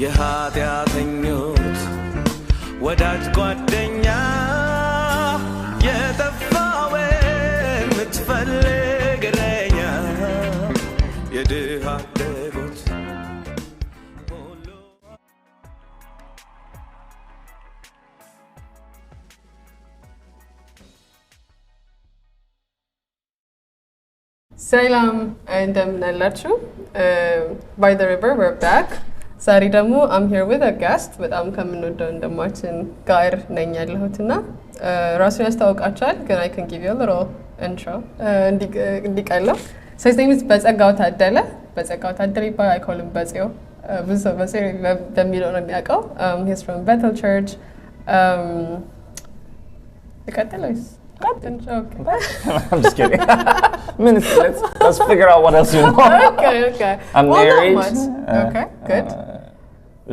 የኃጢአተኞች ወዳጅ ጓደኛ የጠፋውን ምትፈልግ እረኛ የድሃ አደጎች ሰላም እንደምን አላችሁ? By the river we're back. ዛሬ ደግሞ I'm here with a guest በጣም ከምንወደው እንደማችን ጋር ነኝ ያለሁትና ራሱን ያስተዋውቃችኋል ግን I can give you a little intro እንዲቀለው So his name is በጸጋው ታደለ ይባላል I call him በጸው ብዙ ሰው በጸው በሚለው ነው የሚያውቀው He's from Bethel Church ይቀጥላል Okay. I'm just kidding. Let's figure out what else you want. Okay. I'm married. Okay, good.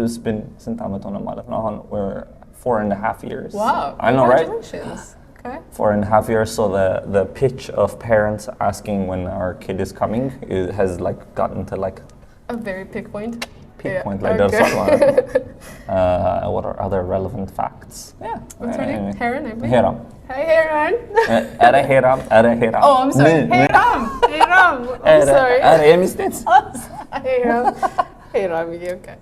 It's been since we're 4.5 years. Wow. I know, right? Congratulations. Okay. 4.5 years. So the pitch of parents asking when our kid is coming has like gotten to like a very peak point. Point like okay. What are other relevant facts? Yeah. What's her name? Heron, I believe. Heron. Hi, Heron. Heron. Oh, I'm sorry. Heron. I'm sorry. Heron, okay.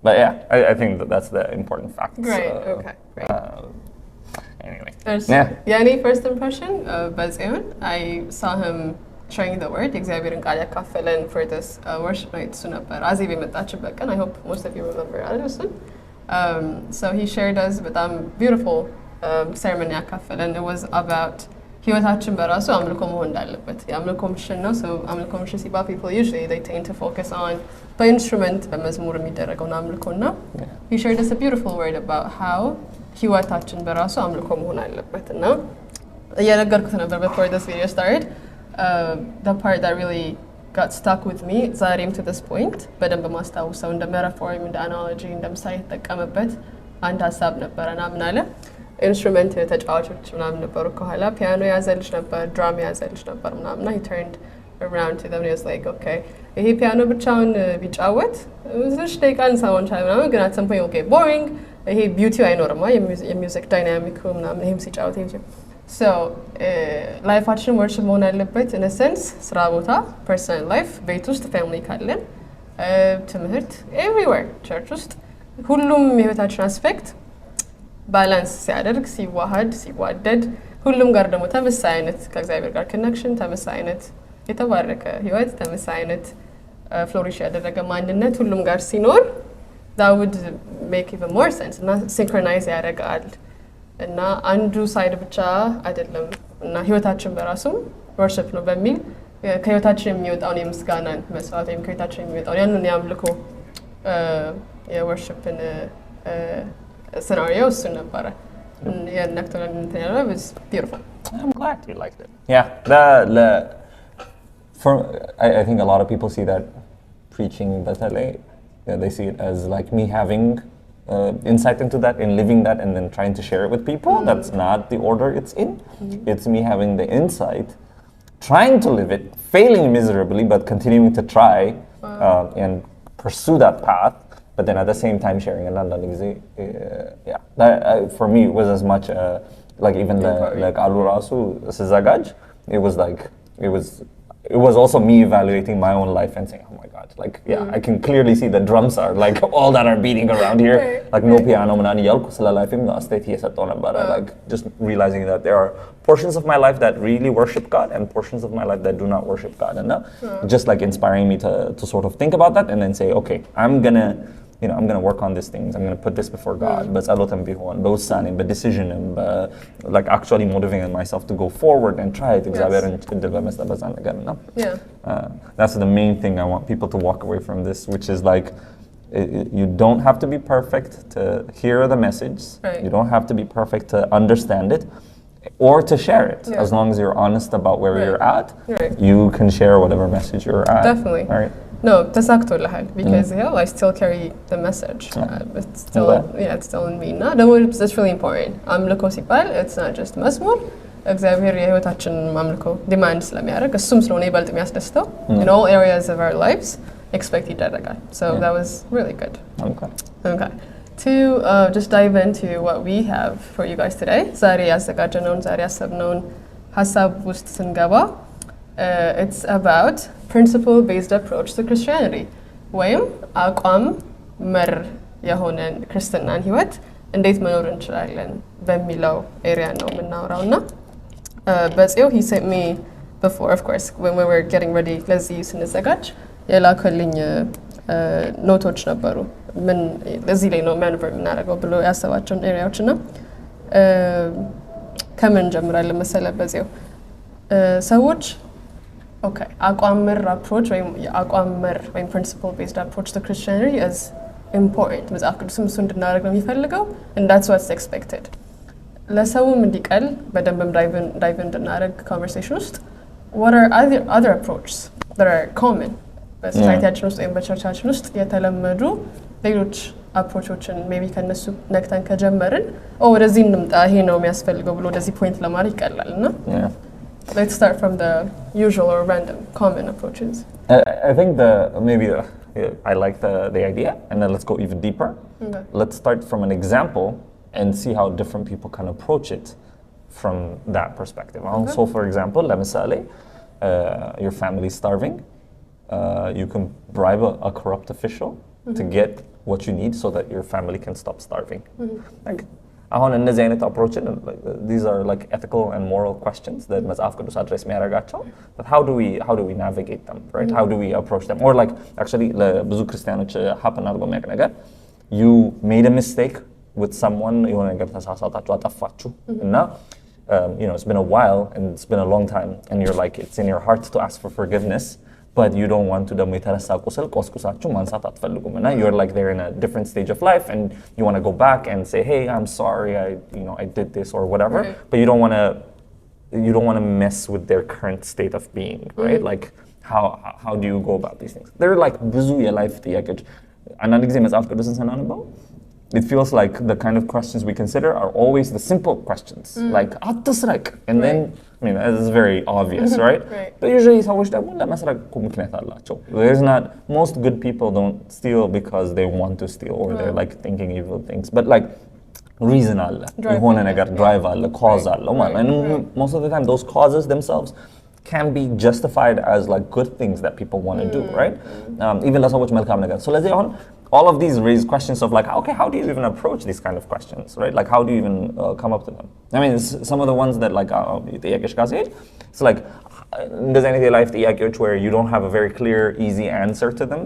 But yeah, I think that's the important fact. Great. Okay. Great. Anyway. Yeah. Any first impression of Bazeon? I saw him sharing the word እግዚአብሔርን ቃል ያካፈለን for this worship night እሱ ነበር አዜብ የመጣችበት ቀን I hope most of you remember እሱን so he shared us በጣም beautiful ceremony ያካፈለን it was about ህይወታችን በራሱ አምልኮ መሆን እንዳለበት የአምልኮ ምሽን ነው so አምልኮ ምሽን ሲባል people usually they tend to focus on በኢንስትሩመንት በመዝሙር የሚደረገውን አምልኮና he shared us a beautiful word about how ህይወታችን በራሱ አምልኮ መሆን አለበት እና እየነገርኩት ነበር before this video started the part that really got stuck with me ዛሬም to this point በደንብ ማስታወሰው እንደ metaphor እንደ analogy እንደ ምሳሌ ተጠቀመበት አንድ ሀሳብ ነበርና ምን አለ ኢንስትሩመንት ተጫዋቾች ምናምን ነበሩ ከኋላ ፒያኖ ያዘልሽ ነበር ድራም ያዘልሽ ነበር ምናምን he turned around to them and he was like okay ይሄ ፒያኖ ብቻውን ቢጫወት ትንሽ ደቂቃ እንሰማው እንችላለን ምናምን ግን at some point okay boring ይሄ ቢዩቲው አይኖርማ የሙዚክ ዳይናሚኩ ምናምን ይሄም ሲጫወት ይሄ So, life-አችን worship መሆን አለበት in a sense ስራ ቦታ personal life ቤት ውስጥ family ካለን ትምህርት everywhere church ውስጥ ሁሉም የህይወታችን aspect balance ሲያደርግ ሲዋሃድ ሲዋደድ ሁሉም ጋር ደግሞ ተመሳሳይ አይነት ከእግዚአብሔር ጋር connection ተመሳሳይ አይነት የተባረከ ህይወት ተመሳሳይ አይነት flourish ያደረገ ማንነት ሁሉም ጋር ሲኖር that would make even more sense እና synchronize ያደርጋል እና አንዱ ሳይድ ብቻ አይደለም እና ህይወታችን በራሱ worship ነው በሚል ከህይወታችን የሚወጣውን የምስጋናን መስዋዕት ወይም ከህይወታችን የሚወጣውን ያንን ያምልኮ የworshipን scenario እሱ ነበረ የነክቶን እንትን ያለው was beautiful. I'm glad you liked it. Yeah, I think a lot of people see that preaching በተለይ they see it as like me having insight into that and living that and then trying to share it with people. That's not the order it's in. It's me having the insight, trying to live it, failing miserably, but continuing to try and pursue that path. But then at the same time sharing another that for me was as much like even like Alurasu Sizagaj. It was also me evaluating my own life and saying, oh my God, like, I can clearly see the drums are like all that are beating around here. Like, no piano, manani yalku sala life im state here but like just realizing that there are portions of my life that really worship God and portions of my life that do not worship God. And just like inspiring me to sort of think about that and then say, okay, I'm gonna work on these things. I'm gonna put this before God. But ጸሎትም ቢሆን በውሳኔም በዲሲዥንም like actually motivating myself to go forward and try it. እግዚአብሔርን እድል በመስጠት በዛ ነገር ነው። That's the main thing I want people to walk away from this, which is like you don't have to be perfect to hear the message. Right. You don't have to be perfect to understand it or to share it. As long as you're honest about where you're at, you can share whatever message you're at. Definitely. Right? No, ተሳክቶልሃል because I still carry the message. It's still it's still in me. No, that's really important. አምልኮ ሲባል it's not just መዝሙር እግዚአብሔር የህይወታችን አምልኮ demand ስለሚያደርግ እሱም ስለሆነ ይበልጥ የሚያስደስተው in all areas of our lives expect ይደረጋል. So that was really good. Okay. To just dive into what we have for you guys today, ዛሬ ያዘጋጀነውን ዛሬ ያሰብነውን ሀሳብ ውስጥ ስንገባ it's about principle-based approach to Christianity ወይም አቋም መር የሆነን ክርስትናን ህይወት እንዴት መኖር እንችላለን በሚለው ኤሪያ ነው የምናወራው እና በጽዮ he sent me before, of course, when we were getting ready ለዚህ ስንዘጋጅ የላከልኝ ኖቶች ነበሩ ምን እዚህ ላይ ነው ማኑቨር የምናደርገው ብሎ ያሰባቸውን ኤሪያዎች እና ከምን እንጀምራለን መሰለህ በጽዮ ሰዎች ኦኬ አቋም መር አፕሮች ወይም principle based approach to Christianity is important መጽሐፍ ቅዱስም እሱ እንድናደርግ ነው የሚፈልገው and that's what's expected ለሰውም እንዲቀል በደንብም ዳይቭ እንድናደርግ conversation ውስጥ what are other approaches that are common በሶሳይቲያችን ውስጥ ወይም በቸርቻችን ውስጥ የተለመዱ ሌሎች አፕሮቾችን ሜቢ ከነሱ ነክተን ከጀመርን ወደዚህ እንምጣ ይሄ ነው የሚያስፈልገው ብሎ ወደዚህ ፖይንት ለማድረግ ይቀላል እና let's start from the usual or random common approaches. I think I like the idea, and then let's go even deeper. Okay. Let's start from an example and see how different people can approach it from that perspective. Okay. So, for example, ለምሳሌ your family is starving. You can bribe a corrupt official to get what you need so that your family can stop starving. Like, አሁን እነዚህ አይነት አፕሮችን these are like ethical and moral questions that መጽሐፍ ቅዱስ አድሬስ የሚያደርጋቸው but how do we navigate them, right? How do we approach them? Or like actually ለብዙ ክርስቲያኖች happen አድርጎ የሚያውቅ ነገር you made a mistake with someone የሆነ ነገር ተሳሳታችሁ አጠፋችሁ እና it's been a while and it's been a long time and you're like it's in your heart to ask for forgiveness but you don't want to ደግሞ የተረሳ ቁስል ቆስቁሳችሁ ማንሳት አትፈልጉም እና you're like they're in a different stage of life and you want to go back and say hey I'm sorry I did this or whatever but you don't want to mess with their current state of being, right? Like how do you go about these things? They're like ብዙ የላይፍ ጥያቄዎች አንዳንድ ጊዜ መጽሐፍ ቅዱስን ስናነበው it feels like the kind of questions we consider are always the simple questions like አትስረቅ and then I mean it's very obvious, right? But usually ሰዎች ደግሞ ለመስረቅ ምክንያት አላቸው. There's not most good people don't steal because they want to steal or they're like thinking evil things but like reason አለ የሆነ ነገር drive አለ cause አለው ማለት and most of the time those causes themselves can be justified as like good things that people want to do, right? Even ለሰዎች መልካም ነገር ስለዚህ አሁን all of these raise questions of like okay how do you even approach these kind of questions, right? Like how do you even come up to them? I mean some of the ones that like ጥያቄዎች ጋር ሲሄድ it's like እንደዚህ አይነት የላይፍ ጥያቄዎች where you don't have a very clear easy answer to them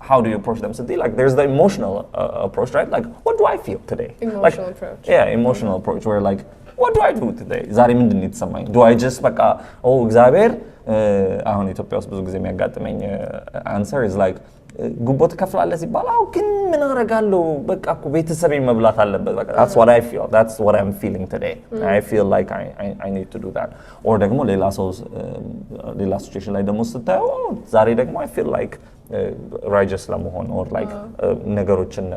how do you approach them? So like there's the emotional approach, right? Like what do I feel today? Emotional approach. Yeah, emotional approach where like what do I do today? ዛሬ ምንድን ነው የተሰማኝ? Do I just በቃ እግዚአብሔር አሁን ኢትዮጵያ ውስጥ ብዙ ጊዜ የሚያጋጥመኝ answer is like ጉቦ ትከፍላለህ ሲባል ግን ምን አደርጋለሁ በቃ እኮ ቤተሰቤ መብላት አለበት በቃ that's what I feel, that's what I'm feeling today. I feel like I need to do that. or ደግሞ ሌላ ሲቹዌሽን ላይ ደግሞ ስታየው ዛሬ ደግሞ I feel like righteous ለመሆን or like ነገሮችን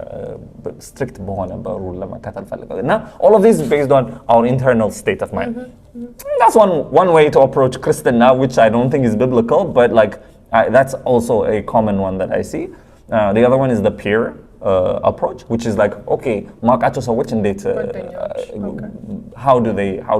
strict በሆነ በሩል ለመከተል ፈልጋለሁ እና all of this is based on our internal state of mind. That's one way to approach Christina which I don't think is biblical but like that's also a common one that I see. The other one is the peer approach which is like okay ማውቃቸው ሰዎች እንዴት how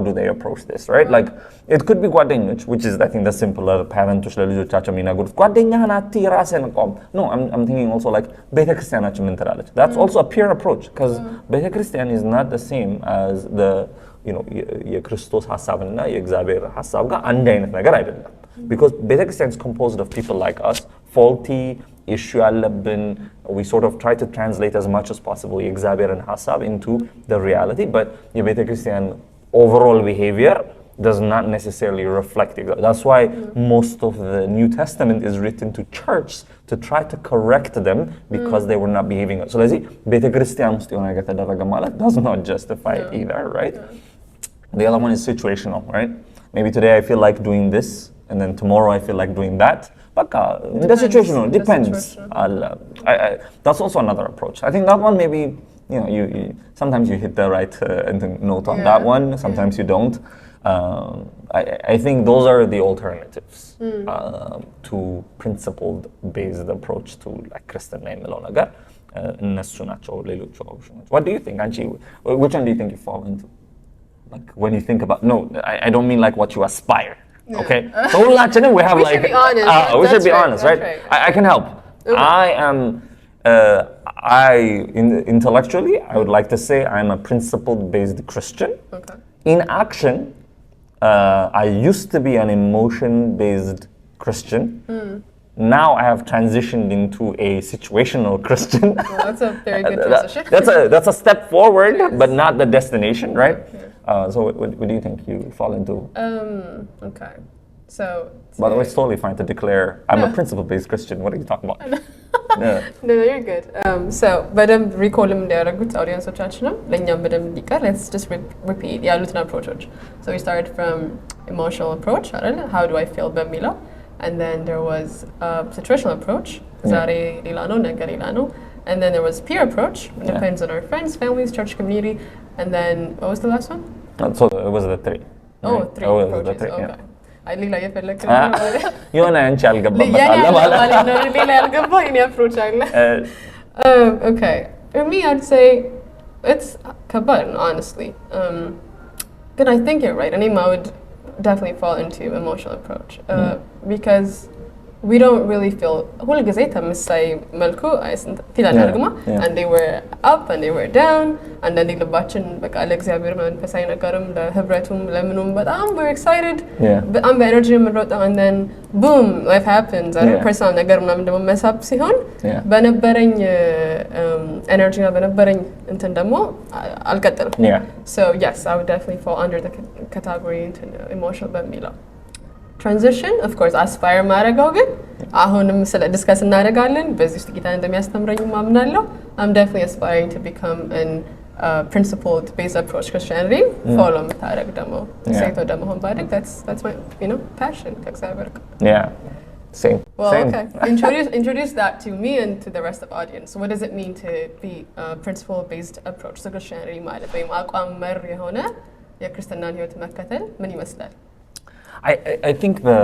do they approach this, right? Like it could be ጓደኞች which is I think the simpler parents ለልጆቻቸው የሚነግሩት ጓደኛህን አትይ ራስህን ቆም no I'm thinking also like ቤተክርስቲያናችን ምን ትላለች? That's also a peer approach because ቤተክርስቲያን is not the same as the የክርስቶስ ሐሳብና የእግዚአብሔር ሐሳብ ጋር አንድ አይነት ነገር አይደለም because ቤተክርስቲያን is composed of people like us faulty issue ያለብን we sort of try to translate as much as possible የእግዚአብሔርን ሐሳብ into the reality but የቤተክርስቲያን overall behavior does not necessarily reflect it. That's why most of the New Testament is written to church to try to correct them because they were not behaving. So let's see, ቤተክርስቲያን ውስጥ የሆነ ነገር ተደረገ ማለት does not justify it either, right? The other one is situational, right? Maybe today I feel like doing this and then tomorrow I feel like doing that. But the situational depends. That's also another approach. I think that one maybe you sometimes you hit the right note on that one, sometimes you don't. I think those are the alternatives to principle-based approach to like ክርስትና የሚለው ነገር እነሱ ናቸው ሌሎቹ ኦፕሽኖች What do you think Anchi which one do you think you fall into like when you think about no I don't mean like what you aspire okay so we have we like should be honest. we should be Right, honest that's right right. I can help I am intellectually I would like to say I'm a principle-based Christian Okay. in action I used to be an emotion-based Christian. Now I have transitioned into a situational Christian. Well, that's a very good transition. That's a step forward, Yes. but not the destination, right? So what do you think you fall into? Okay. So. By the way, it's totally fine to declare I'm a principle-based Christian. What are you talking about? No, you're good. So, በደንብ ሪኮልም እንዲያደርጉት አውዲየንሶቻችንም ለእኛም በደንብ እንዲቀር let's just repeat ያሉትን approaches. So we started from emotional approach, አይደል? How do I feel በሚለው, and then there was a situational approach. ዛሬ ሌላ ነው ነገ ሌላ ነው, and then there was peer approach. It depends on our friends, families, church community, and then what was the last one? So it was the three. Oh, right? three approaches. The three, Okay. yeah. ሌላ የፈለክ የሆነ አንቺ ያልገባበት ሌላ ያልገባ የኔ approach አለ okay for me I'd say it's ከባድ honestly but I think you're right I would definitely fall into emotional approach because we don't really feel ሁል ጊዜ ተመሳሳይ መልኩ ፊል አናደርግማ and they were up and they were down and then ልባችን በቃ ለእግዚአብሔር መንፈሳዊ ነገርም ለህብረቱም ለምኑም በጣም we're excited በጣም በኤነርጂ የምንሮጠው and then boom life happens personal ነገር ምናምን ደግሞ መሳብ ሲሆን በነበረኝ ኤነርጂ እና በነበረኝ እንትን ደግሞ አልቀጥልም so yes I would definitely fall under the category into emotional በሚለው transition of course aspire ማረጋው ግን አሁንም ስለ ዲስከስ እናደርጋለን በዚህ ውስጥ ጌታ እንደሚያስተምረኝ ማምናለሁ I'm definitely aspiring to become an principled based approach Christianity follow ምታረግ ደግሞ ሴቶ ደግሞ ሆን ባደግ that's my passion ከእግዚአብሔር yeah same well same. okay introduce that to me and to the rest of the audience so what does it mean to be a principle based approach to Christianity ማለት ወይም አቋም መር የሆነ የክርስትናን ህይወት መከተል ምን ይመስላል I think the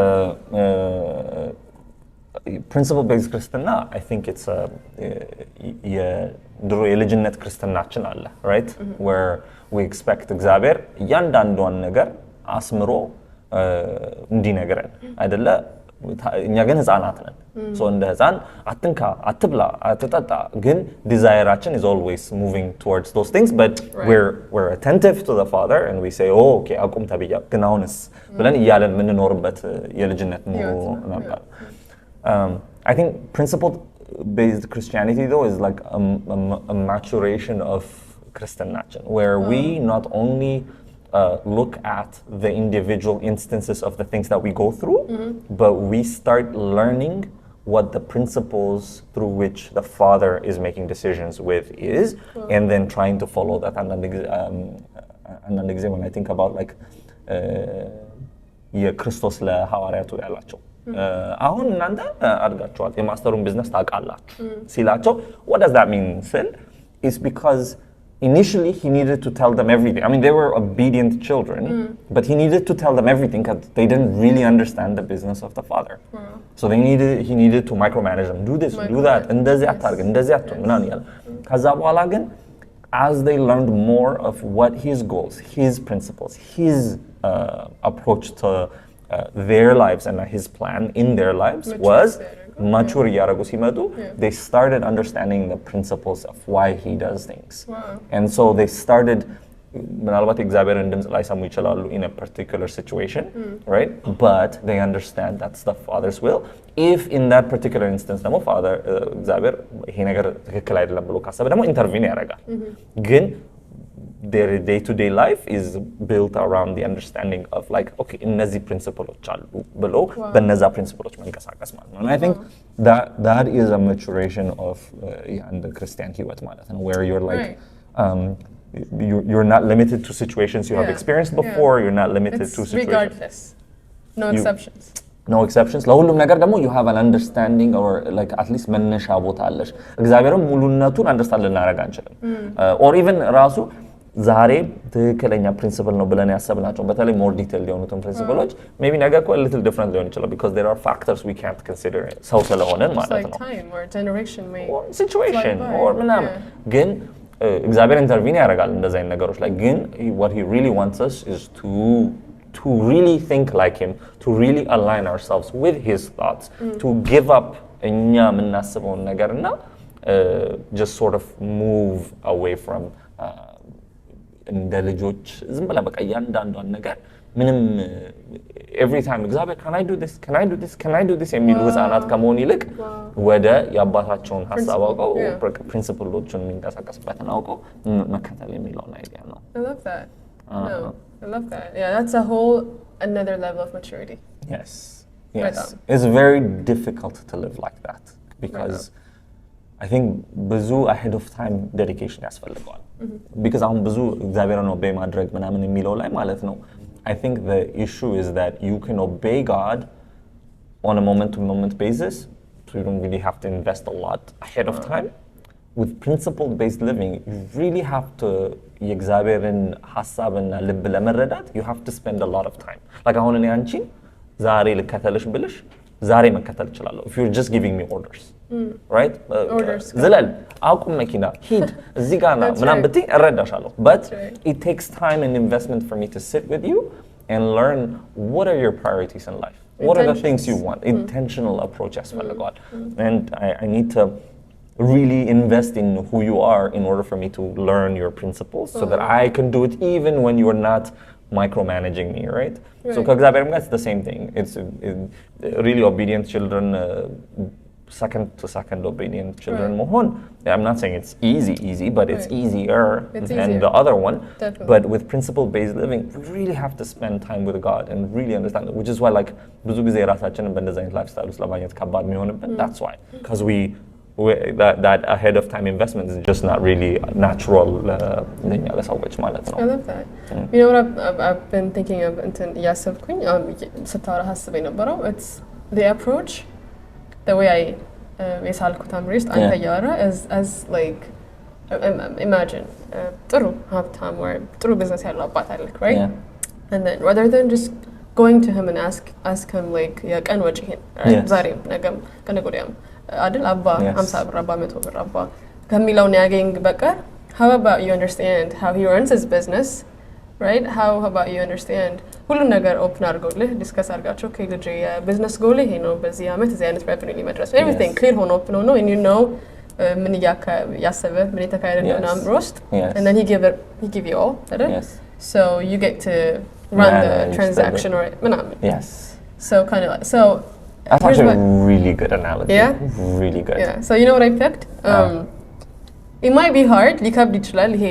principle-based ክርስትና I think it's የድሮ የልጅነት ክርስትናችን አለ right where we expect እግዚአብሔር እያንዳንዷን ነገር አስምሮ እንዲነግረን አይደለ እኛ ግን ህፃናት ነን so እንደ ህፃን አትንካ አትብላ አትጠጣ ግን ዲዛይራችን is always moving towards those things but we're attentive to the father and we say oh okay አቁም ተብያ ግን አሁንስ ብለን እያለን የምንኖርበት የልጅነት ኑሮ ነበር I think principle-based Christianity though is like a maturation of ክርስትናችን where we not only look at the individual instances of the things that we go through, but we start learning what the principles through which the Father is making decisions with is, and then trying to follow that. And an example, when I think about like Christos le ሐዋርያቱ ያላቸው አሁን እናንተ አድጋችኋል የማስተሩን ቢዝነስ ታውቃላችሁ ሲላቸው what does that mean ስል is because initially he needed to tell them everything. I mean, they were obedient children, but he needed to tell them everything because they didn't really understand the business of the father. So he needed to micromanage them. Do this, do that, እንደዚህ አታርግ እንደዚህ አትሁን ምናምን ያለ ከዛ በኋላ ግን as they learned more of what his goals, his principles, his approach to their lives and his plan in their lives was mature እያደረጉ ሲመጡ they started understanding the principles of why he does things and so they started ምናልባት እግዚአብሔርን ድምፅ ላይሰሙ ይችላሉ in a particular situation right but they understand that's the father's will if in that particular instance ደግሞ father እግዚአብሔር ይሄ ነገር ትክክል አይደለም ብሎ ካሰበ ደግሞ ኢንተርቪን ያደርጋል ግን their day-to-day life is built around the understanding of like okay እነዚህ principles አሉ ብሎ በነዛ principles መንቀሳቀስ ማለት ነው and I think that is a maturation of the Christian ህይወት ማለት ነው where you're like you're not limited to situations you have experienced before you're not limited to situations regardless no exceptions ለሁሉም ነገር ደግሞ you have an understanding or like at least መነሻ ቦታ አለሽ እግዚአብሔርም ሙሉነቱን understand ልናደርግ አንችልም or even ራሱ ዛሬ ትክክለኛ ፕሪንሲፕል ነው ብለን ያሰብናቸው በተለይ ሞር ዲቴል የሆኑትን ፕሪንሲፕሎች ሜቢ ነገ እኮ little different ሊሆን ይችላል because there are factors we can't consider ሰው ስለሆነን ማለት ነው time or generation may or situation or ምናምን ግን እግዚአብሔር ኢንተርቪን ያደርጋል እንደዛ አይነት ነገሮች ላይ ግን what he really wants us is to really think like him to really align ourselves with his thoughts to give up እኛ የምናስበውን ነገርና just sort of move away from እንደ ልጆች ዝም ብላ በቃ ያንዳንዷን ነገር ምንም every time እግዚአብሔር can I do this የሚሉ ህፃናት ከመሆን ይልቅ ወደ የአባታቸውን ሐሳብ አውቀው ፕሪንሲፕሎቹን የሚንቀሳቀስበትን አውቀው መከተል የሚለውን አይዲያ ነው I love that I love that yeah that's a whole another level of maturity yes it's very difficult to live like that because I think ብዙ ahead of time dedication ያስፈልገዋል because አሁን ብዙ እግዚአብሔርን obey ማድረግ ምናምን የሚለው ላይ ማለት ነው I think the issue is that you can obey God on a moment to moment basis so you don't really have to invest a lot ahead of time with principle based living you really have to የእግዚአብሔርን ሐሳብና ልብ ለመረዳት you have to spend a lot of time like አሁን እኔ አንቺ ዛሬ ልከተልሽ ብልሽ ዛሬ መከተል እችላለሁ if you're just giving me orders right ዝለል አቁም መኪና ሂድ እዚህ ጋር ነው ምናምን ብትይ እረዳሻለሁ but it takes time and investment for me to sit with you and learn what are your priorities in life what are the things you want intentional approach ያስፈልገዋል and I need to really invest in who you are in order for me to learn your principles so that I can do it even when you're not micromanaging me, right? So ከእግዚአብሔርም ጋር it's the same thing. It's really obedient children, second to second obedient children መሆን. I'm not saying it's easy, but it's easier than the other one. Definitely. But with principle-based living, we really have to spend time with God and really understand it, which is why like ብዙ ጊዜ ራሳችንን በእንደዚህ አይነት lifestyle ውስጥ ለማግኘት ከባድ የሚሆንብን. That's why, because that ahead of time investment is just not really natural ለሰዎች ማለት ነው. I love that. You know what I've been thinking of እንትን እያሰብኩኝ ስታወራ ሀስብ የነበረው it's the approach the way I የሳልኩት አምሪ ውስጥ አንተ እያወራ as like imagine ጥሩ ሀብታም or ጥሩ ቢዝነስ ያለው አባት አለክ right and then rather than just going to him and ask him like የቀን ወጪህን ዛሬም ነገም ከነገ ወዲያም አይደል አባ 50 ብር አባ 100 ብር አባ ከሚለው ያገኝ በቀር how about you understand how he runs his business right how about you understand ሁሉ ነገር ኦፕን አድርገውልህ ዲስከስ አድርጋቸው ከልጅ የቢዝነስ ጎል ይሄ ነው በዚህ አመት እዚህ አይነት ሬቨኒው ሊመድረስ everything clear ሆኖ ኦፕን ሆኖ and you know ምን ያሰበ ምን የተካሄደ እንደሆነ አምሮስት and then he give you all አይደል so you get to run the transaction or ምናምን so kind of like so that's actually a really good analogy. Yeah? Really good. Yeah. So you know what I picked? It might be hard. ሊከብድ ይችላል ይሄ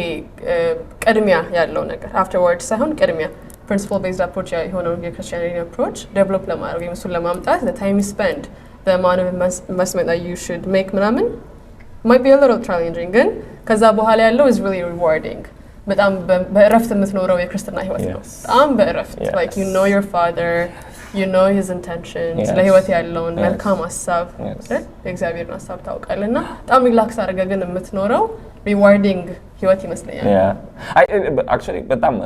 ቀድሚያ ያለው ነገር afterwards ሳይሆን ቀድሚያ principle based approach የሆነው የክርስቲያኒቲ approach develop ለማድረግ ወይም እሱን ለማምጣት the time you spend the amount of investment that you should make ምናምን might be a little challenging ግን ከዛ በኋላ ያለው is really rewarding. በጣም በእረፍት የምትኖረው የክርስትና ህይወት ነው። በጣም በእረፍት like you know your father you know his intentions ለህይወት ያለውን መልካም ሐሳብ የእግዚአብሔርን ሐሳብ ታውቃለና በጣም ሪላክስ አድርገህ ግን የምትኖረው rewarding ህይወት ይመስለኛል actually በጣም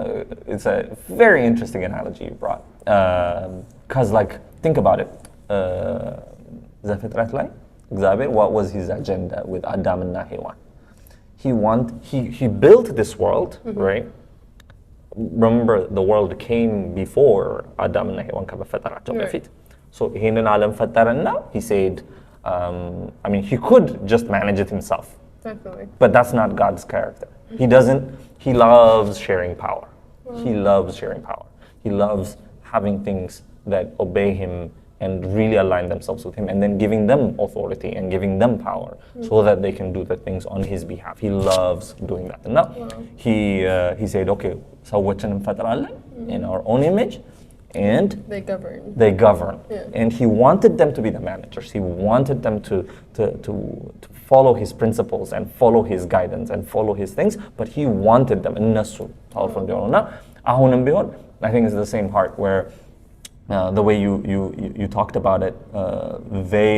it's a very interesting analogy you brought cuz like think about it ዘፍጥረት ላይ እግዚአብሔር what was his agenda with Adam እና ሔዋን he built this world right remember the world came before Adam and Eva ከመፈጠራቸው በፊት so ይሄንን ዓለም ፈጠረና he said I mean he could just manage it himself definitely but that's not God's character he loves sharing power he loves having things that obey him and really align themselves with him and then giving them authority and giving them power so that they can do the things on his behalf. He loves doing that. And now he said, okay, ሰዎችን እንፈጥራለን in our own image and they govern. And he wanted them to be the managers. He wanted them to follow his principles and follow his guidance and follow his things, but he wanted them እነሱ powerful እንዲሆኑና አሁንም ቢሆን I think it's the same heart where the way you talked about it, they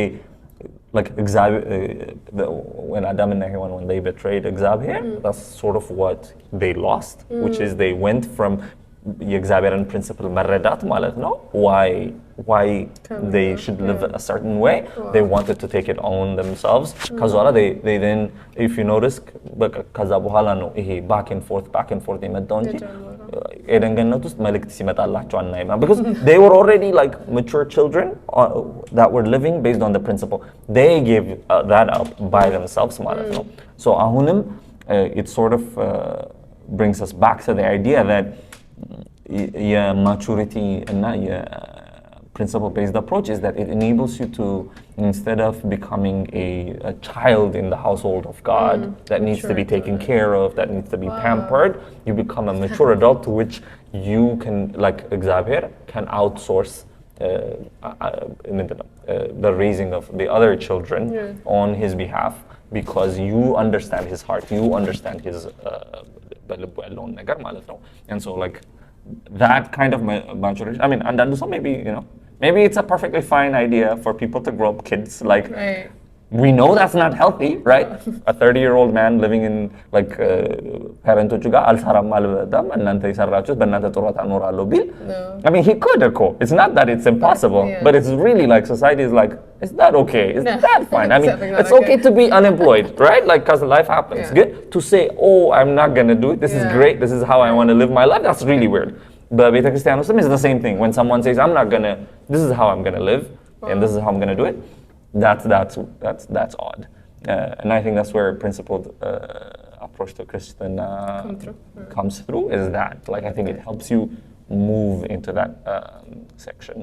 like when Adam and Eva, when they betrayed እግዚአብሔር, that's sort of what they lost, which is they went from የእግዚአብሔርን principle መረዳት ማለት ነው, why they should live a certain way. They wanted to take it on themselves. ከዛ በኋላ they then, if you notice, ከዛ በኋላ ነው ይሄ back and forth የመጣው እንጂ ኤደን ገነት ውስጥ መልእክት ሲመጣላቸው አናይም. Because they were already like mature children that were living based on the principle. They gave that up by themselves ማለት ነው. So አሁንም it sort of brings us back to the idea that maturity and principle-based approach is that it enables you to, instead of becoming a child in the household of God that needs to be taken care of, that needs to be pampered, you become a mature adult to which you can, like እግዚአብሔር, can outsource the raising of the other children on his behalf, because you understand his heart, you understand his በልቡ ያለውን ነገር ማለት ነው. And so like that kind of maturity, I mean, and then so maybe, you know, maybe it's a perfectly fine idea for people to grow up kids. Like, we know that's not healthy, right? A 30-year-old man living in like parentoቹ ጋር አልሰራም አልበጣም እናንተ ይሰራችሁት በእናንተ ጡረታ እኖራለሁ ቢል, I mean, he could of course. It's not that it's impossible, but it's really like society is like, is that okay? Is that fine? I mean, it's okay to be unemployed, right? Like, because life happens. Good to say, oh, I'm not gonna do it. This is great. This is how I want to live my life. That's really weird. But ቤተ ክርስቲያን ውስጥም is the same thing. When someone says, I'm not gonna, this is how I'm gonna live, and this is how I'm gonna do it. That's odd, and I think that's where principled approach to Christian comes through. Is that, like, I think it helps you move into that section.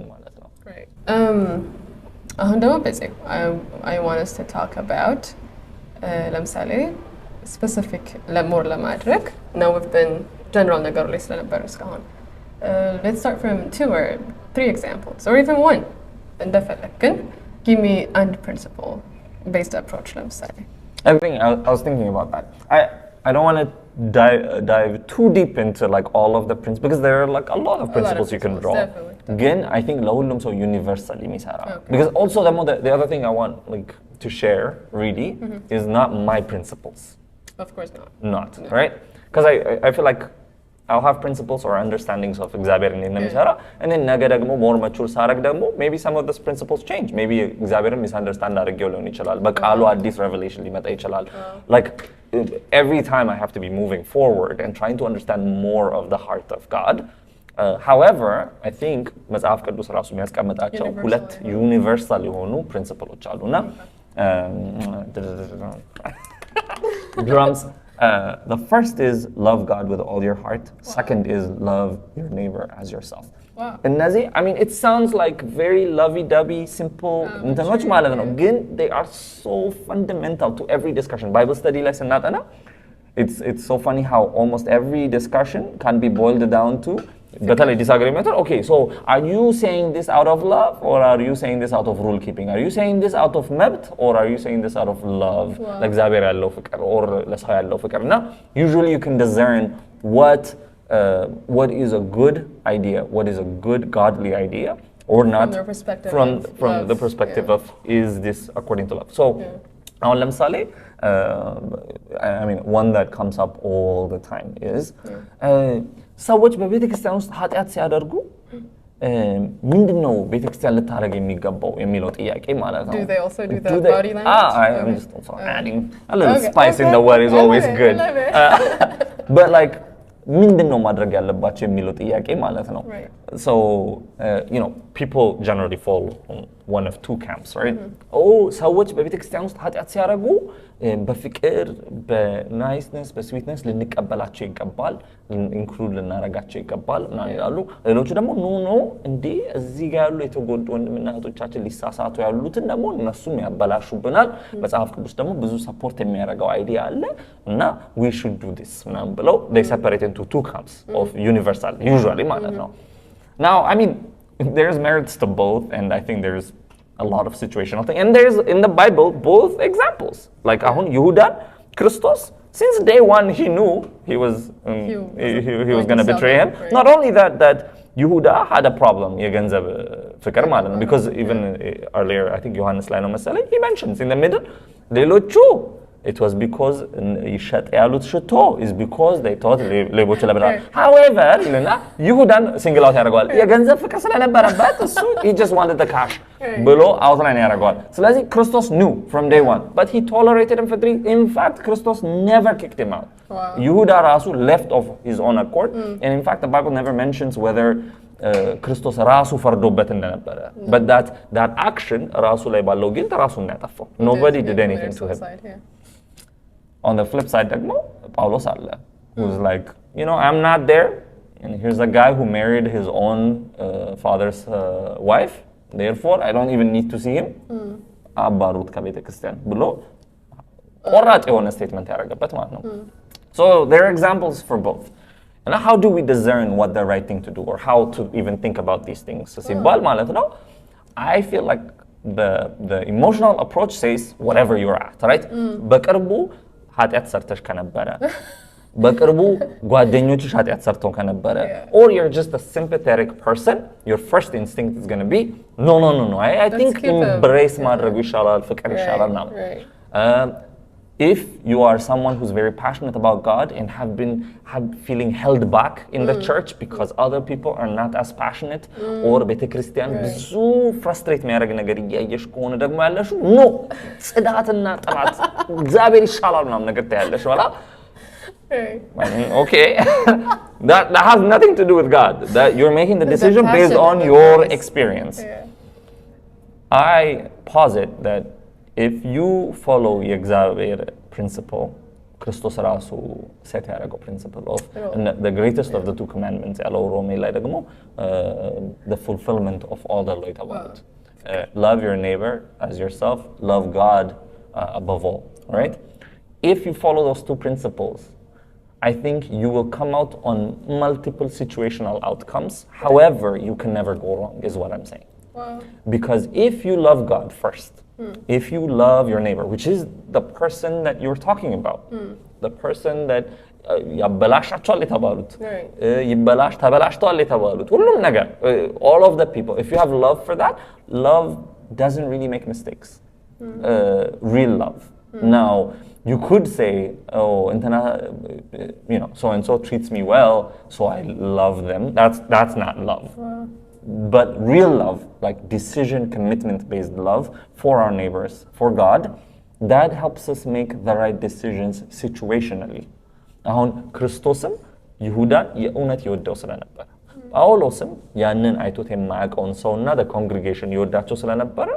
Right. አሁን ደግሞ በዚህ I want us to talk about ለምሳሌ specific more ለማድረግ now we've been general ነገሩ ላይ ስለነበር እስካሁን let's start from 2 or 3 examples or even 1 እንደፈለግ ግን give me a principle based approach ለምሳሌ. I was thinking about that. I don't want to dive too deep into like all of the principles, because there are like a lot of principles you can draw. Definitely. Again, I think ለሁሉም ሰው universally የሚሰራ. Because also the other thing I want like to share really is not my principles. Of course not. Not, right? Because I feel like I'll have principles or understandings of እግዚአብሔር እንዴት ነው የሚሰራ, and then ነገ ደግሞ more mature ሳረግ ደግሞ maybe some of those principles change. Maybe እግዚአብሔርን misunderstand አድርጌው ሊሆን ይችላል, በቃሉ አዲስ revelation ሊመጣ ይችላል. Like every time I have to be moving forward and trying to understand more of the heart of God. However, I think መጽሐፍ ቅዱስ ራሱ የሚያስቀምጣቸው ሁለት ዩኒቨርሳል የሆኑ ፕሪንሲፕሎች አሉና drums. The first is love God with all your heart. Second is love your neighbor as yourself. Wow. And I mean, it sounds like very lovey-dovey, simple. Again, they are so fundamental to every discussion. Bible study lesson, it's so funny how almost every discussion can be boiled down to በተለይ disagreement. Okay, so are you saying this out of love, or are you saying this out of rule keeping? Are you saying this out of mebt, or are you saying this out of love? Like እግዚአብሔር ያለው ፍቅር or ለሰው ያለው ፍቅር. Now, usually you can discern what is a good idea, what is a good godly idea, or not, from the perspective of is this according to love. So now ለምሳሌ I mean, one that comes up all the time is ሰዎች በቤተ ክርስቲያን ውስጥ ኃጢአት ሲያደርጉ ምንድነው ቤተ ክርስቲያን ልታረግ የሚገባው የሚለው ጥያቄ ማለት ነው. Do they also do that body language? I'm just also adding a little spice in the word is always good. But like ምንድነው ማድረግ ያለባቸው የሚለው ጥያቄ ማለት ነው. So you know, people generally fall on one of 2 camps, right? ሰዎች በቤተ ክርስቲያን ውስጥ ኃጢአት ሲያደርጉ በፍቅር በናይስነስ በስዊትነስ ልንቀበላቸው ይገባል, ኢንክሉድ ልናረጋቸው ይገባል እና ይላሉ። ሌሎቹ ደግሞ ኖ እንዴ እዚህ ጋር ያሉ የተጎዱ ወንድምና እህቶቻችን ሊሳሳቱ ያሉትን ደግሞ እነሱም ያበላሹብናል። መጽሐፍ ቅዱስ ደግሞ ብዙ ሰፖርት የሚያደርገው አይዲያ አለ እና we should do this ምናምን ብለው they separate into 2 camps of universal usually ማለት ነው. Now, I mean, there's merits to both, and I think there's a lot of situational thing. And there's in the Bible both examples. Like Ahun Yehuda, Christos, since day one he knew he was he was going to betray him. Right. Not only that Yehuda had a problem, የገንዘብ ፍቅር ማለት ነው because even earlier I think ዮሐንስ ላይ ነው መሰለኝ he mentions in the middle ሌሎቹ it was because ይሸጥ ያሉት ሽቶ is because they thought ሌቦች ለብለዋል however ይልና ይሁዳን ሲንግል አውት ያደርገዋል የገንዘብ ፍቅር ስለነበረበት እሱ he just wanted the cash ብሎ አውትላይን ያደርገዋል ስለዚህ ክርስቶስ knew from day one but he tolerated him for 3 in fact ክርስቶስ never kicked him out ይሁዳ ራሱ left of his own accord and in fact the Bible never mentions whether ክርስቶስ ራሱ ፈርዶበት እንደነበረ but that action ራሱ ላይ ባለው ግን ራሱን ያጠፋው nobody did anything to him on the flip side ደግሞ ጳውሎስ አለ who's like you know I'm not there and here's a guy who married his own father's wife therefore I don't even need to see him አባሩት ከቤተ ክርስቲያን ብሎ ቆራጥ የሆነ ስቴትመንት ያደረገበት ማለት ነው so there are examples for both and how do we discern what the right thing to do or how to even think about these things ሲባል ማለት ነው I feel like the emotional approach says whatever you're at right በቅርቡ ኃጢአት ሰርተሽ ከነበረ በቅርቡ ጓደኞችሽ ኃጢአት ሰርተው ከነበረ or you're just a sympathetic person your first instinct is going to be no I think embrace ማድረጉ ይሻላል ፍቅር ይሻላል ነው if you are someone who's very passionate about God and have feeling held back in the church because other people are not as passionate or ቤተ ክርስቲያን ብዙ frustrate የሚያደርግ ነገር እያየሽ ከሆነ ደግሞ ያለሽ no ጽዳትና ጥራት እግዚአብሔር ይሻላል ምናምን ነገር ታያለሽ ወላ okay that has nothing to do with God that you're making the decision based on your experience I posit that if you follow የእግዚአብሔር principle ክርስቶስ ራሱ set ያደረገው principle of the greatest of the two commandments ያለው ሮሜ ላይ ደግሞ the fulfillment of all the law የተባሉት love your neighbor as yourself love God above all right if you follow those two principles I think you will come out on multiple situational outcomes however you can never go wrong is what I'm saying because if you love God first if you love your neighbor which is the person that you're talking about the person that ያበላሻቸዋል የተባሉት ይበላሽ ተበላሽተዋል የተባሉት ሁሉም ነገር all of the people if you have love for that love doesn't really make mistakes real love now you could say oh you know so and so treats me well so I love them that's not love but real love like decision commitment based love for our neighbors for God that helps us make the right decisions situationally አሁን ክርስቶስም ይሁዳን የእውነት ይወደው ስለነበረ ጳውሎስም ያንን አይቶት የማያውቀውን ሰውና the congregation ይወዳቸው ስለነበረ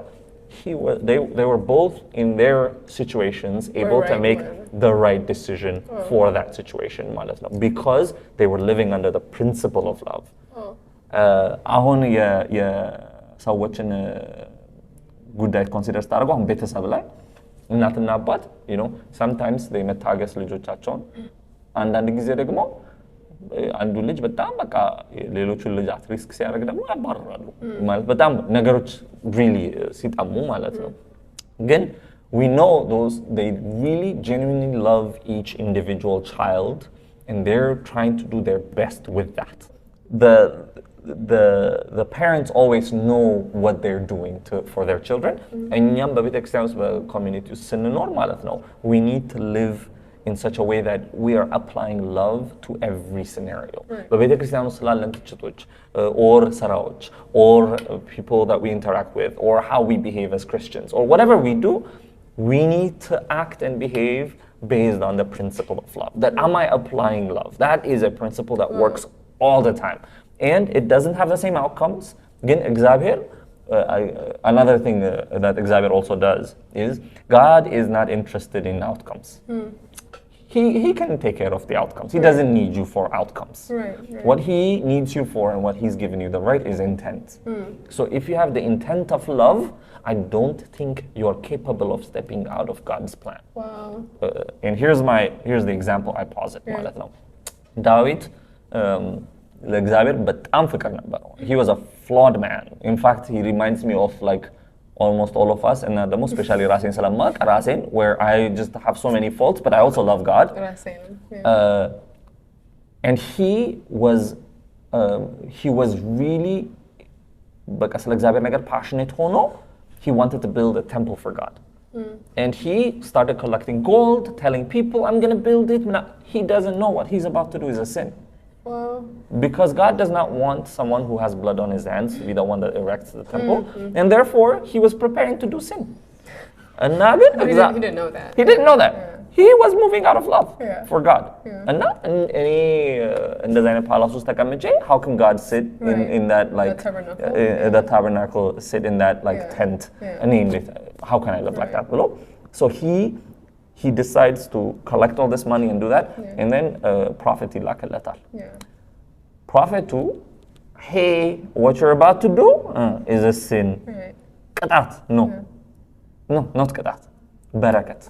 they were both in their situations able to make the right decision for that situation ማለት ነው because they were living under the principle of love አሁን የሰዎችን ጉዳይ ኮንሲደር ስታደርገው አሁን ቤተሰብ ላይ እናትና አባት you know sometimes they መታገስ ልጆቻቸውን አንዳንድ ጊዜ ደግሞ አንዱ ልጅ በጣም በቃ ሌሎቹን ልጅ at risk ሲያደርግ ደግሞ ያባርራሉ ማለት በጣም ነገሮች really ሲጣሙ ማለት ነው ግን we know those they really genuinely love each individual child and they're trying to do their best with that the parents always know what they're doing for their children እኛም በቤተክርስቲያን ውስጥ በኮሚኒቲ ውስጥ ስንኖር ማለት ነው we need to live in such a way that we are applying love to every scenario በቤተክርስቲያን ውስጥ ስላለን ግጭቶች or ስራዎች or people that we interact with or how we behave as Christians or whatever we do we need to act and behave based on the principle of love that am I applying love that is a principle that works all the time and it doesn't have the same outcomes again እግዚአብሔር another thing that እግዚአብሔር also does is God is not interested in outcomes he can take care of the outcomes he doesn't need you for outcomes right. What he needs you for and what he's given you the right is intent so if you have the intent of love I don't think you're capable of stepping out of God's plan wow and here's the example I posit ማለት ነው ዳዊት ለእግዚአብሔር በጣም ፍቅር ነበረው he was a flawed man in fact he reminds me of like almost all of us and ደግሞ especially ራሴን ስለማውቅ ራሴን where I just have so many faults but I also love God and he was really በቃ ስለ እግዚአብሔር ነገር passionate ሆኖ he wanted to build a temple for God. And he started collecting gold, telling people, I'm going to build it. He doesn't know what he's about to do is a sin. Wow. Because God does not want someone who has blood on his hands to be the one that erects the temple. And therefore, he was preparing to do sin. And now He didn't know that. He didn't know that. Yeah. He was moving out of love for God. Yeah. And now, in the palace, how can God sit in that, like, the tabernacle, sit in that, like, tent? I mean, how can I live like that below? So he decides to collect all this money and do that. And then prophet prophet too, hey, what you're about to do is a sin. Right. Qatat. No, not qatat. Barakat.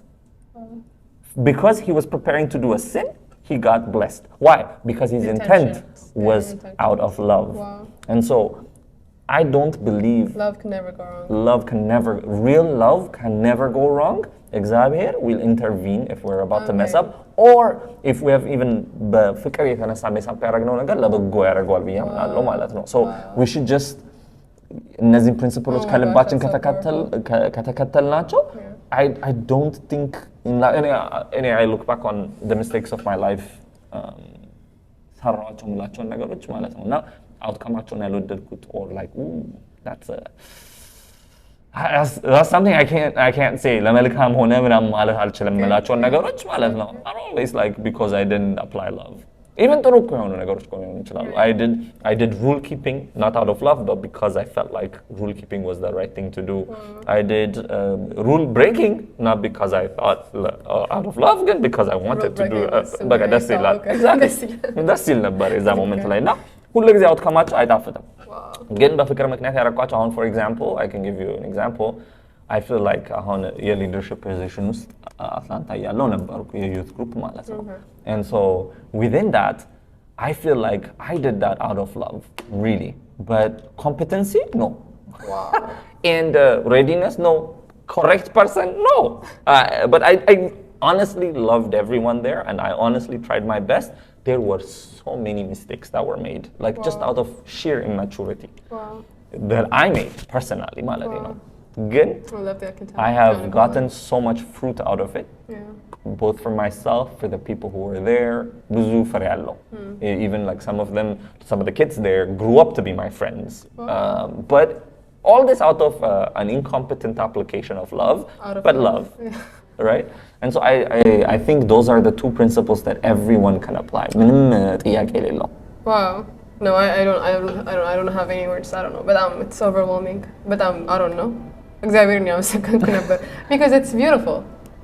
Because he was preparing to do a sin, he got blessed. Why? Because his intent was out of love. Wow. And so I don't believe Love can never go wrong. Real love can never go wrong. Exabir will intervene if we're about to mess up, or if we have even በፍቅር የተነሳ mess up ያደረግነው ነገር ለበጎ ያደርገዋል ብዬ አምናለሁ ማለት ነው. So we should just እነዚህን principles ከልባችን ከተከተልናቸው I don't think I look back on the mistakes of my life ሰራኋቸው የምላቸውን ነገሮች ማለት ነው እና outcome-አቸውን ያልወደድኩት or like that's something I can't say ለመልካም ሆነ ምናምን ማለት አልችልም የምላቸውን ነገሮች ማለት ነው. I'm always like because I didn't apply love. Even ጥሩ እኮ የሆኑ ነገሮች እኮ ሊሆኑ ይችላሉ. I did rule keeping not out of love but because I felt like rule keeping was the right thing to do. I did rule breaking not because I thought out of love ግን because I wanted to do በቃ ደስ ይላል. ደስ ይል ነበር የዛ ሞመንት ላይ እና ሁሉ ጊዜ አውትካማቸው አይጣፍጥም. ግን በፍቅር ምክንያት ያረኳቸው አሁን for example I can give you an example. I feel like አሁን የሊደርሺፕ ፖዚሽን ውስጥ አትላንታ ያለው ነበርኩ የዩት ግሩፕ ማለት ነው. And so within that I feel like I did that out of love really, but competency no. Wow. And readiness no. Correct person no. But I honestly loved everyone there and I honestly tried my best. There were so many mistakes that were made, like just out of sheer immaturity that I made personally. You know. Good. I have gotten so much fruit out of it, both for myself, for the people who were there. Buzu farello. Even like some of the kids there grew up to be my friends. But all this out of an incompetent application of love, but love. Right? And so I think those are the two principles that everyone can apply. Wow. No, I don't have any words. I don't know. But it's overwhelming. But I don't know. Because it's beautiful.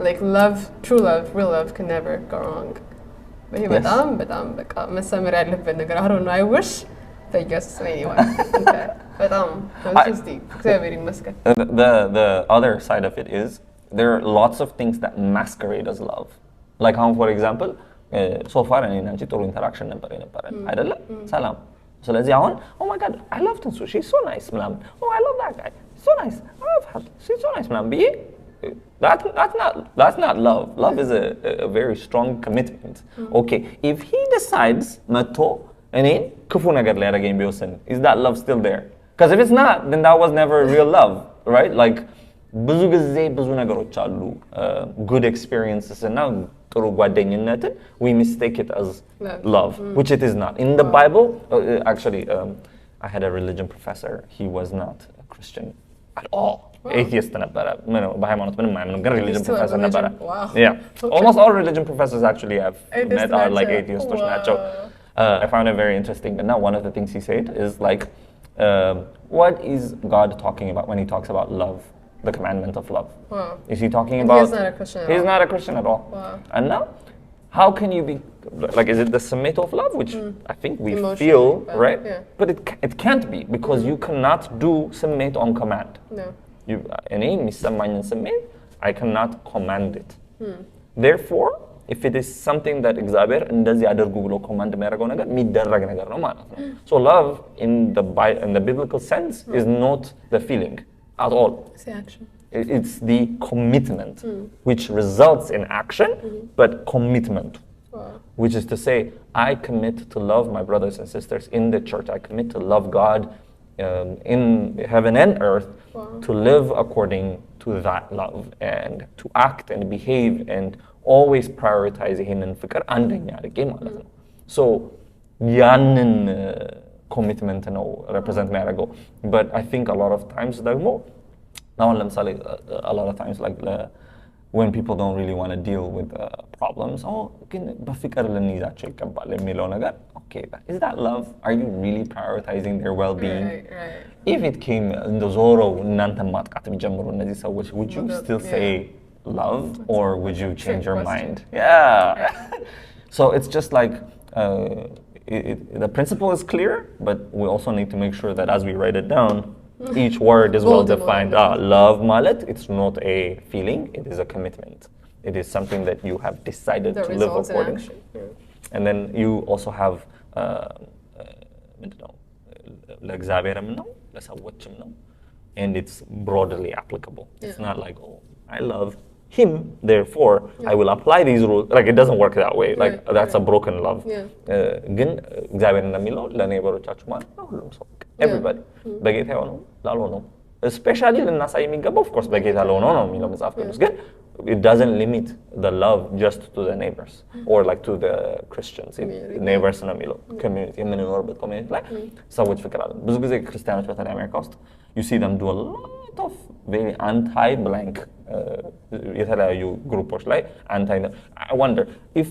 Like love, true love, real love can never go wrong. But yes. I don't know. I wish that just anyway. Okay. But it's just deep. The other side of it is there are lots of things that masquerade as love. Like how, for example, so far I need to interaction number አይደለ ሰላም ስለዚህ አሁን oh my god I love Tansu she's so nice ምናምን oh I love that guy so nice she's so nice ምናምን ብዬ that's not love. Love is a very strong commitment. Okay, if he decides መጥቶ እኔን ክፉ ነገር ሊያደርገኝ ቢወስን is that love still there? Because if it's not then that was never real love, right? Like ብዙ ጊዜ ብዙ ነገሮች አሉ good experiences እና ጥሩ ጓደኝነትን we mistake it as love which it is not. In the Bible actually I had a religion professor. He was not a Christian at all. Atheist ነበረ በሃይማኖት ምንም አያምንም ግን religion professor ነበረ. Yeah. Almost all religion professors actually have met are like atheists ናቸው. I found it very interesting. And now one of the things he said is like what is God talking about when he talks about love? The commandment of love. Is he talking about? He's not a Christian at all. He's not a Christian at all. And now, how can you be like? Is it the submit of love, which I think we feel, right? Yeah. But it can't be because you cannot do submit on command. No. Any misamayan submit, I cannot command it. Therefore, if it is something that እግዚአብሔር እንደዚህ አድርጉ ብሎ command የሚያደርገው ነገር የሚደረግ ነገር ነው ማለት ነው. So love in the biblical sense is not the feeling. At all. It's the action. It's the commitment, which results in action, but commitment, which is to say, I commit to love my brothers and sisters in the church. I commit to love God in heaven and earth to live according to that love and to act and behave and always prioritize ይሄንን ፍቅር አንደኛ አድርጌ ማለት ነው so ያንን commitment ነው represent የሚያደርገው but I think a lot of times ደግሞ now ለምሳሌ a lot of times like when people don't really want to deal with problems ግን በፍቅር ልንይዛቸው ይገባል የሚለው ነገር okay is that love are you really prioritizing their well-being right. If it came in the zoro እናንተ ማጥቃት የሚጀምሩ እነዚህ ሰዎች would you still say love or would you change your mind yeah so it's just like the principle is clear but we also need to make sure that as we write it down each word is well defined love malet it's not a feeling it is a commitment it is something that you have decided to live according and then you also have ለእግዚአብሔርም ነው ለሰዎችም ነው and it's broadly applicable it's not like I love him therefore I will apply these rules like it doesn't work that way like that's a broken love ግን እግዚአብሔር እንደሚለው ለኔበሮቻችሁ ማለት ነው ሁሉም ሰው everybody በጌታ ሆኖ ላልሆነው especially ለናሳይ የሚገባው of course በጌታ ለሆነው ነው የሚለው መጽሐፍ ቅዱስ ግን it doesn't limit the love just to the neighbors or like to the Christians neighbors ነው የሚለው community የምንኖርበት community ላይ ሰዎች ፍቅር አለ ብዙ ጊዜ ክርስቲያኖች በተለይ አሜሪካ ውስጥ you see them do a lot of very anti-blank የተለያዩ ግሩፖች ላይ anti I wonder if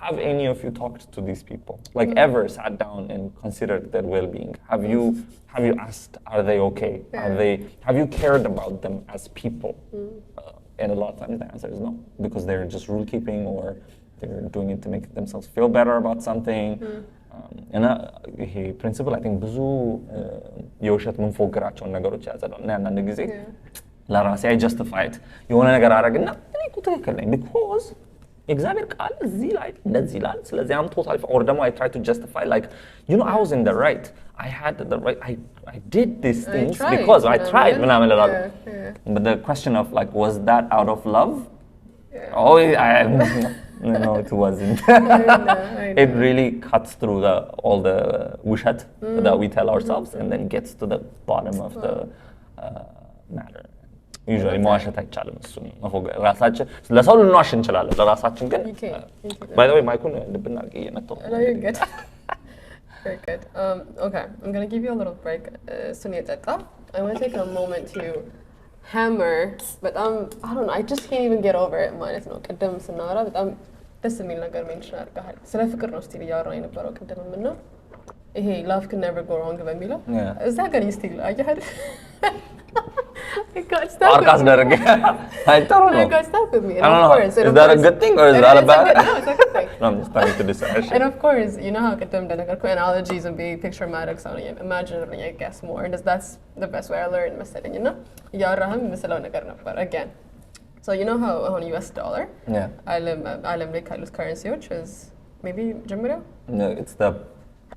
have any of you talked to these people like ever sat down and considered their well-being have you asked are they okay have you cared about them as people and a lot of times the answer is no because they're just rule keeping or they're doing it to make themselves feel better about something and ይሄ ፕሪንሲፕል I think ብዙ የውሸት ምንፎግራቸውን ነገሮች ያጸዳል እና አንዳንድ ጊዜ ለራሴ I justify it የሆነ ነገር አረግና እኔ እኮ ትክክል ነኝ because እግዚአብሔር ቃል እዚህ ላይ እንደዚህ ይላል ስለዚህ I'm totally or ደግሞ I try to justify like you know I was in the right I had the right I did these things because I tried ምናምን እላለሁ but the question of like was that out of love no it wasn't it really cuts through all the ውሸት that we tell ourselves and then gets to the bottom of the matter usually መዋሸት አይቻልም እሱን ራሳችን ለሰው ልንዋሽ እንችላለን ለራሳችን ግን by the way ማይኩን ልብና አድርጌ እየመታሁ Very good. Okay, I'm going to give you a little break. I want to take a moment to hammer, but I don't know, I just can't even get over it. ማለት ነው ቀደም ስናወራ በጣም ደስ የሚል ነገር ሜንሽን አድርገሃል ስለ ፍቅር ነው ስቲል እያወራን የነበረው ቀደም እና ይሄ love can never go wrong በሚለው እዛ ጋር ስቲል አያሃል Arkas darag. I don't know. Got stuck with me. I don't know. Is that a good thing or is that a bad thing? No, it's a good thing. No, I'm just trying to decide. And of course, you know how kadam danagar analogies and be picture-matic sounding imaginary, I guess more. And that's the best way I learned messaging, you know? Yaraham misalaw nagar na but again. So you know how on US dollar? Yeah. Alam like Kalu's currency, which is maybe Jamaica? No, it's the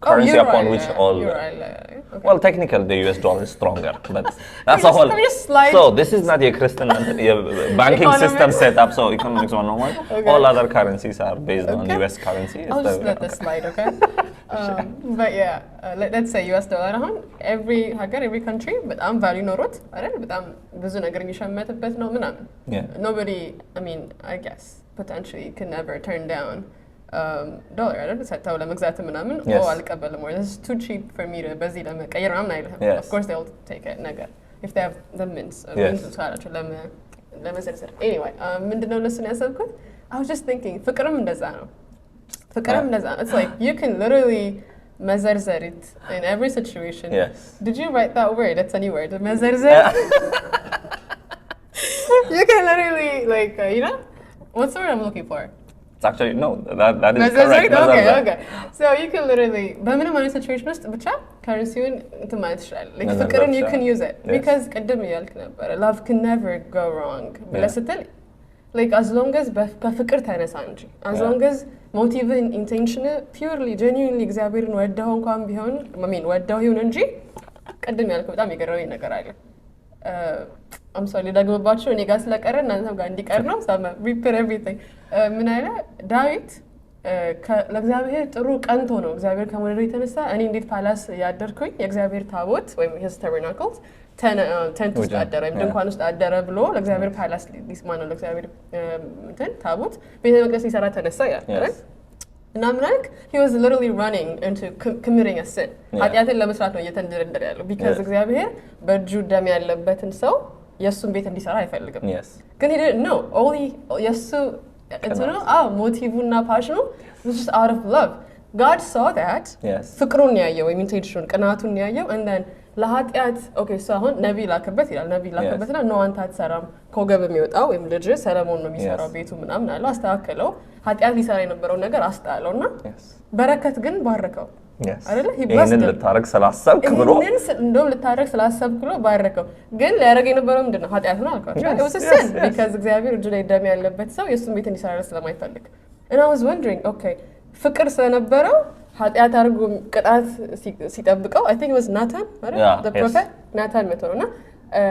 currency upon which all okay. Well technically the US dollar is stronger but that's a whole so this is not a Christian banking system set up so economics 101 all other currencies are based on US currency I'll just let this slide okay but yeah let's say US dollar every hagar every country but I'm value norot but I'm ብዙ ነገር የሚሸመትበት ነው ምናምን nobody I mean I guess potentially can never turn down dollar አይደል ሰጣው ለመግዛት ምናምን አልቀበልም or this is too cheap for me to በዚህ ለመቀየር ምናምን አይልም of course they'll take it ነገር if they have the means ካላቸው ለመዘርዘር anyway ምንድነው ለሱ ያሰብኩት I was just thinking ፍቅርም እንደዛ ነው it's like you can literally መዘርዘር it in every situation did you write that word that's a new word መዘርዘር you can literally like you know what's the word I'm looking for It's actually no that is correct okay so you can literally በምንም አይነት situation ውስጥ ብቻ currency-ን ማለት ይችላል like ፍቅርን you can use it because ቀደም ያልክ ነበር love can never go wrong ብለስትል like as long as በፍቅር ተነሳ እንጂ as long as motive and intention purely genuinely እግዚአብሔርን ወደው እንኳን ቢሆን I mean ወደው ይሁን እንጂ ቀደም ያልክ በጣም የገረመኝ ነገር አለ I'm sorry ደግሞባችሁ እኔ ጋር ስለቀረ እናንተም ጋር እንዲቀር ነው so repeat everything ምን አይለ ዳዊት ለእግዚአብሔር ጥሩ ቀንቶ ነው እግዚአብሔር ከመወደዱ የተነሳ እኔ እንዴት ፓላስ ያደርኩኝ የእግዚአብሔር ታቦት ወይም his tabernacles tent ውስጥ አደረ ወይም ድንኳን ውስጥ አደረ ብሎ ለእግዚአብሔር ፓላስ ሊስማነው ለእግዚአብሔር እንትን ታቦት ቤተ መቅደስ ሊሰራ ተነሳ ይላል እና ምን አልክ he was literally running into committing a sin ኃጢአትን ለመስራት ነው እየተንደረደረ ያለው because እግዚአብሔር በእጁ ደም ያለበትን ሰው የሱን ቤት እንዲሰራ አይፈልግም ግን he didn't know only የሱ እንትኑ ሞቲቭና ፓሽኑ was just out of love God saw that ፍቅሩን ያየው ወይም ኢንቴንሽኑን ቅናቱን ያየው and then ለኃጢአት ኦኬ so አሁን ነብይ ላከበት ይላል ነብይ ላከበትና ነው አንተ አትሰራም ኮገብ የሚወጣው ወይም ልጅ ሰለሞን ነው የሚሰራው ቤቱ ምናምን አለው አስተካከለው ኃጢአት ሊሰራ የነበረው ነገር አስጣለውና በረከት ግን ባረከው አይደለ ይሄንን ልታረግ ስላሰብክ ብሎ እንደውም ልታረግ ስላሰብክ ብሎ ባረከው ግን ሊያረግ የነበረው ምንድነው ኃጢአት ነው አልኳቸው it was a sin because እግዚአብሔር እጁ ላይ ደም ያለበት ሰው የሱን ቤት እንዲሰራ ስለማይፈልግ and I was wondering okay ፍቅር ስለነበረው ኃጢአት አድርጎ ቅጣት ሲጠብቀው I think it was Nathan አይደል the prophet Nathan መተውና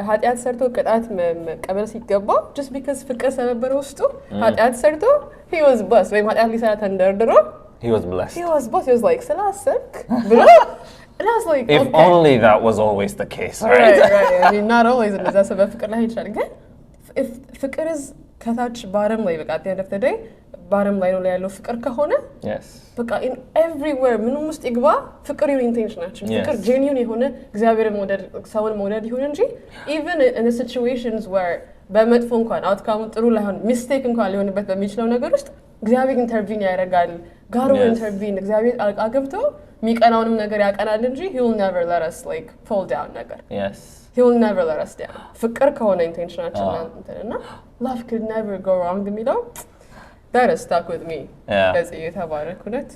ኃጢአት ሰርቶ ቅጣት መቀበል ሲገባው just because ፍቅር ስለነበረው ውስጡ ኃጢአት ሰርቶ he was blessed ወይ ኃጢአት ሊሰራ ተንደርድሮ he was blessed he was like ስላሰብክ ብሎ and I was like if only that was always the case right I mean not always እንደዛ ሰበብ ፍቅር ላይ ይችላል ግን if ፍቅር is ከታች ባረም ላይ በቃ at the end of the day ባረም ላይ ነው ያለው ፍቅር ከሆነ በቃ in everywhere ምንም ውስጥ ይግባ ፍቅር የሆነ ኢንቴንሽናችን ፍቅር genuine የሆነ እግዚአብሔርን መውደድ ሰውን መውደድ ይሁን እንጂ even in the situations where በመጥፎ እንኳን አውትካሙ ጥሩ ላይሆን ሚስቴክ እንኳን ሊሆንበት በሚችለው ነገር ውስጥ እግዚአብሔር ኢንተርቪን ያደርጋል ጋር ኢንተርቪን እግዚአብሔር አገብቶ የሚቀናውንም ነገር ያቀናል እንጂ he will never let us like pull down ነገር he will never let us down ፍቅር ከሆነ ኢንቴንሽናችን እና love could never go wrong የሚለው that has stuck with me as a youth about it